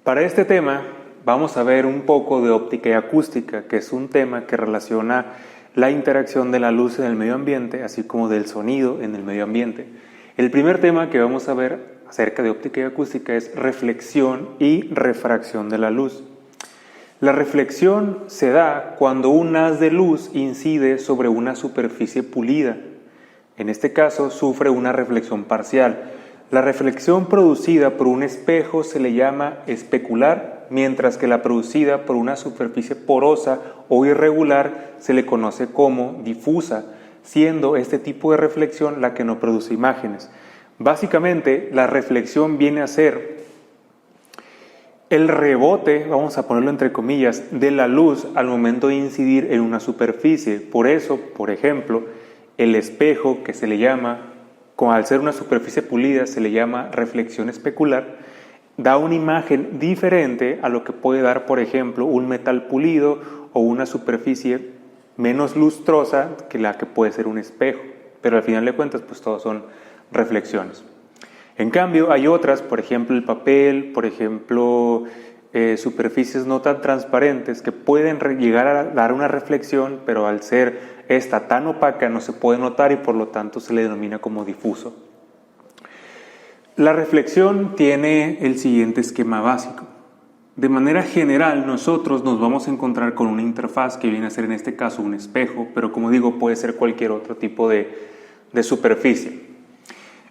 Para este tema vamos a ver un poco de óptica y acústica, que es un tema que relaciona la interacción de la luz en el medio ambiente, así como del sonido en el medio ambiente. El primer tema que vamos a ver acerca de óptica y acústica es reflexión y refracción de la luz. La reflexión se da cuando un haz de luz incide sobre una superficie pulida. En este caso, sufre una reflexión parcial. La reflexión producida por un espejo se le llama especular, mientras que la producida por una superficie porosa o irregular se le conoce como difusa, siendo este tipo de reflexión la que no produce imágenes. Básicamente, la reflexión viene a ser el rebote, vamos a ponerlo entre comillas, de la luz al momento de incidir en una superficie. Por eso, por ejemplo, el espejo, que se le llama, al ser una superficie pulida, se le llama reflexión especular, da una imagen diferente a lo que puede dar, por ejemplo, un metal pulido o una superficie menos lustrosa que la que puede ser un espejo. Pero al final de cuentas, pues todos son reflexiones. En cambio, hay otras, por ejemplo, el papel, por ejemplo, superficies no tan transparentes que pueden llegar a dar una reflexión, pero al ser esta tan opaca no se puede notar y por lo tanto se le denomina como difuso. La reflexión tiene el siguiente esquema básico. De manera general, nosotros nos vamos a encontrar con una interfaz que viene a ser en este caso un espejo, pero como digo, puede ser cualquier otro tipo de superficie.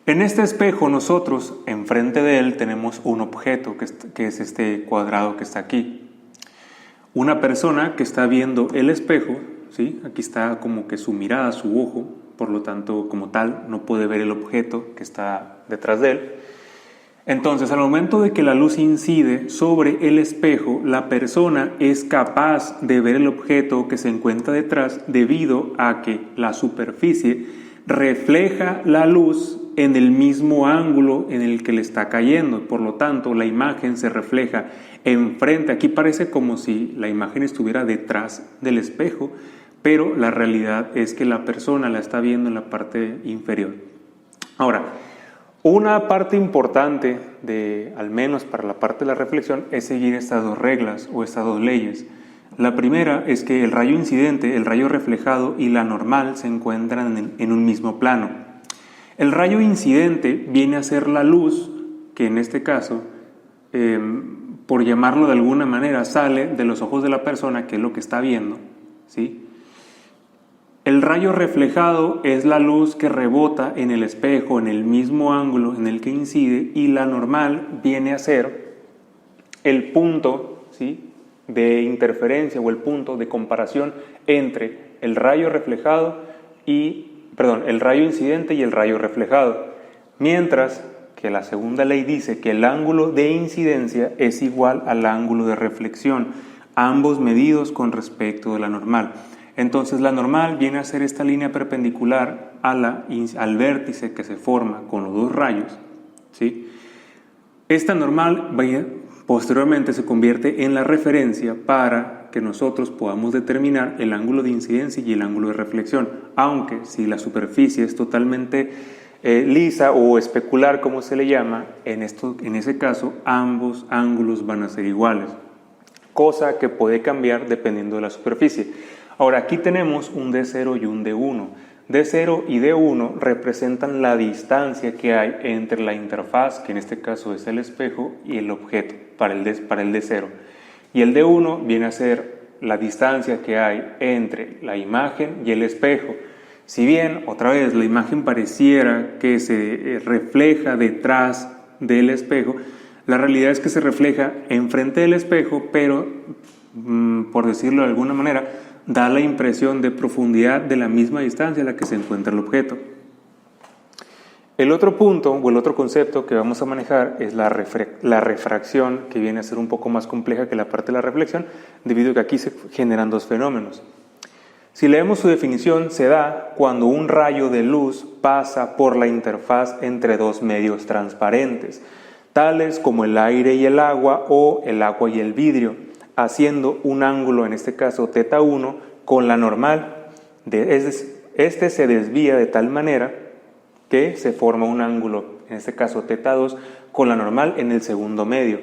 En este espejo nosotros, enfrente de él, tenemos un objeto que es este cuadrado que está aquí. Una persona que está viendo el espejo, ¿sí? Aquí está como que su mirada, su ojo, por lo tanto, como tal, no puede ver el objeto que está detrás de él. Entonces, al momento de que la luz incide sobre el espejo, la persona es capaz de ver el objeto que se encuentra detrás debido a que la superficie refleja la luz en el mismo ángulo en el que le está cayendo. Por lo tanto, la imagen se refleja enfrente. Aquí parece como si la imagen estuviera detrás del espejo, pero la realidad es que la persona la está viendo en la parte inferior. Ahora, una parte importante, al menos para la parte de la reflexión, es seguir estas dos reglas o estas dos leyes. La primera es que el rayo incidente, el rayo reflejado y la normal se encuentran en un mismo plano. El rayo incidente viene a ser la luz que en este caso, por llamarlo de alguna manera, sale de los ojos de la persona, que es lo que está viendo, ¿sí? El rayo reflejado es la luz que rebota en el espejo, en el mismo ángulo en el que incide, y la normal viene a ser el punto, ¿sí?, de interferencia o el punto de comparación entre el rayo el rayo incidente y el rayo reflejado. Mientras que la segunda ley dice que el ángulo de incidencia es igual al ángulo de reflexión, ambos medidos con respecto de la normal. Entonces la normal viene a ser esta línea perpendicular al vértice que se forma con los dos rayos, ¿sí? Esta normal posteriormente se convierte en la referencia para que nosotros podamos determinar el ángulo de incidencia y el ángulo de reflexión, aunque si la superficie es totalmente lisa o especular, como se le llama, en ese caso ambos ángulos van a ser iguales, cosa que puede cambiar dependiendo de la superficie. Ahora, aquí tenemos un D0 y un D1. D0 y D1 representan la distancia que hay entre la interfaz, que en este caso es el espejo, y el objeto para el D0. Y el D1 viene a ser la distancia que hay entre la imagen y el espejo. Si bien, otra vez, la imagen pareciera que se refleja detrás del espejo, la realidad es que se refleja enfrente del espejo, pero, por decirlo de alguna manera, da la impresión de profundidad de la misma distancia a la que se encuentra el objeto. El otro punto o el otro concepto que vamos a manejar es la refracción, que viene a ser un poco más compleja que la parte de la reflexión, debido a que aquí se generan dos fenómenos. Si leemos su definición, se da cuando un rayo de luz pasa por la interfaz entre dos medios transparentes, tales como el aire y el agua o el agua y el vidrio, haciendo un ángulo, en este caso θ1, con la normal. Este se desvía de tal manera que se forma un ángulo, en este caso θ2, con la normal en el segundo medio.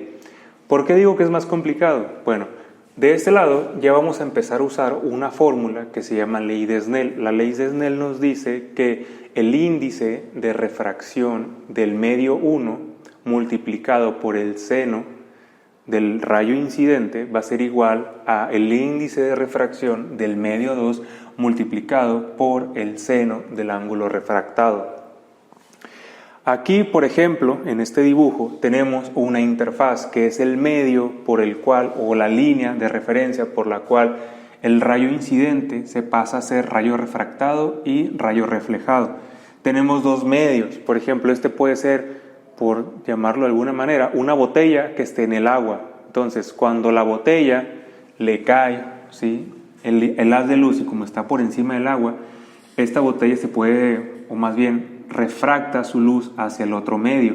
¿Por qué digo que es más complicado? Bueno, de este lado ya vamos a empezar a usar una fórmula que se llama ley de Snell. La ley de Snell nos dice que el índice de refracción del medio 1 multiplicado por el seno del rayo incidente va a ser igual a el índice de refracción del medio 2 multiplicado por el seno del ángulo refractado. Aquí, por ejemplo, en este dibujo tenemos una interfaz que es el medio por el cual, o la línea de referencia por la cual el rayo incidente se pasa a ser rayo refractado y rayo reflejado. Tenemos dos medios, por ejemplo, este puede ser, por llamarlo de alguna manera, una botella que esté en el agua. Entonces, cuando la botella le cae, ¿sí?, el haz de luz, y como está por encima del agua, esta botella se puede, o más bien, refracta su luz hacia el otro medio.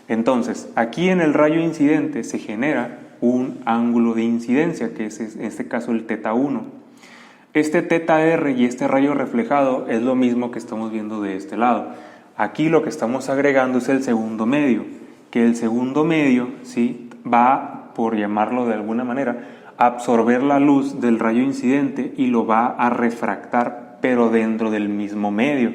Entonces, aquí en el rayo incidente se genera un ángulo de incidencia, que es en este caso el θ1. Este θr y este rayo reflejado es lo mismo que estamos viendo de este lado. Aquí lo que estamos agregando es el segundo medio, que el segundo medio, ¿sí?, va, por llamarlo de alguna manera, a absorber la luz del rayo incidente y lo va a refractar, pero dentro del mismo medio.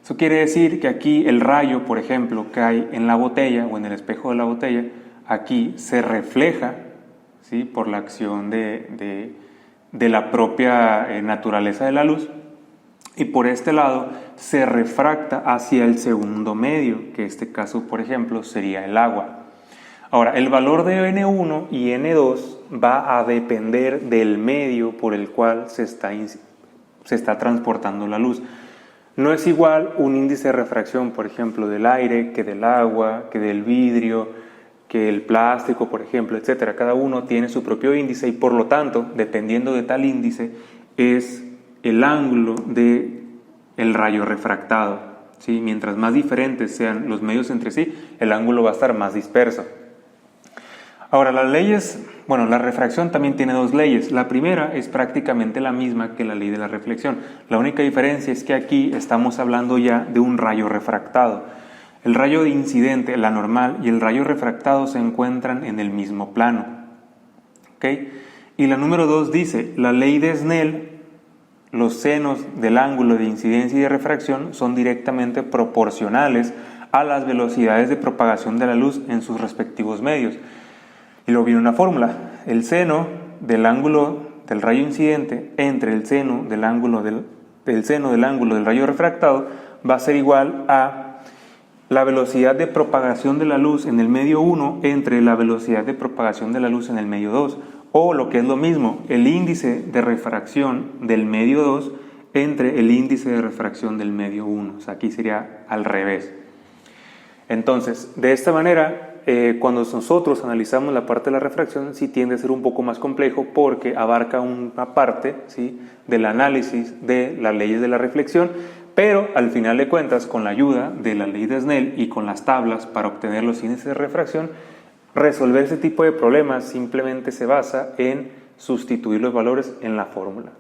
Eso quiere decir que aquí el rayo, por ejemplo, cae en la botella o en el espejo de la botella, aquí se refleja, ¿sí?, por la acción de la propia naturaleza de la luz, y por este lado se refracta hacia el segundo medio, que en este caso, por ejemplo, sería el agua. Ahora, el valor de N1 y N2 va a depender del medio por el cual se está transportando la luz. No es igual un índice de refracción, por ejemplo, del aire, que del agua, que del vidrio, que el plástico, por ejemplo, etc. Cada uno tiene su propio índice y, por lo tanto, dependiendo de tal índice, es el ángulo del rayo refractado, ¿sí? Mientras más diferentes sean los medios entre sí, el ángulo va a estar más disperso. Ahora, las leyes, bueno, la refracción también tiene dos leyes. La primera es prácticamente la misma que la ley de la reflexión. La única diferencia es que aquí estamos hablando ya de un rayo refractado. El rayo de incidente, la normal, y el rayo refractado se encuentran en el mismo plano. ¿Ok? Y la número 2 dice, la ley de Snell, los senos del ángulo de incidencia y de refracción son directamente proporcionales a las velocidades de propagación de la luz en sus respectivos medios. Y luego viene una fórmula, el seno del ángulo del rayo incidente entre el seno del ángulo del rayo refractado va a ser igual a la velocidad de propagación de la luz en el medio 1 entre la velocidad de propagación de la luz en el medio 2, o lo que es lo mismo, el índice de refracción del medio 2 entre el índice de refracción del medio 1. O sea, aquí sería al revés. Entonces, de esta manera, cuando nosotros analizamos la parte de la refracción, sí tiende a ser un poco más complejo porque abarca una parte, ¿sí?, del análisis de las leyes de la reflexión, pero al final de cuentas, con la ayuda de la ley de Snell y con las tablas para obtener los índices de refracción, resolver ese tipo de problemas simplemente se basa en sustituir los valores en la fórmula.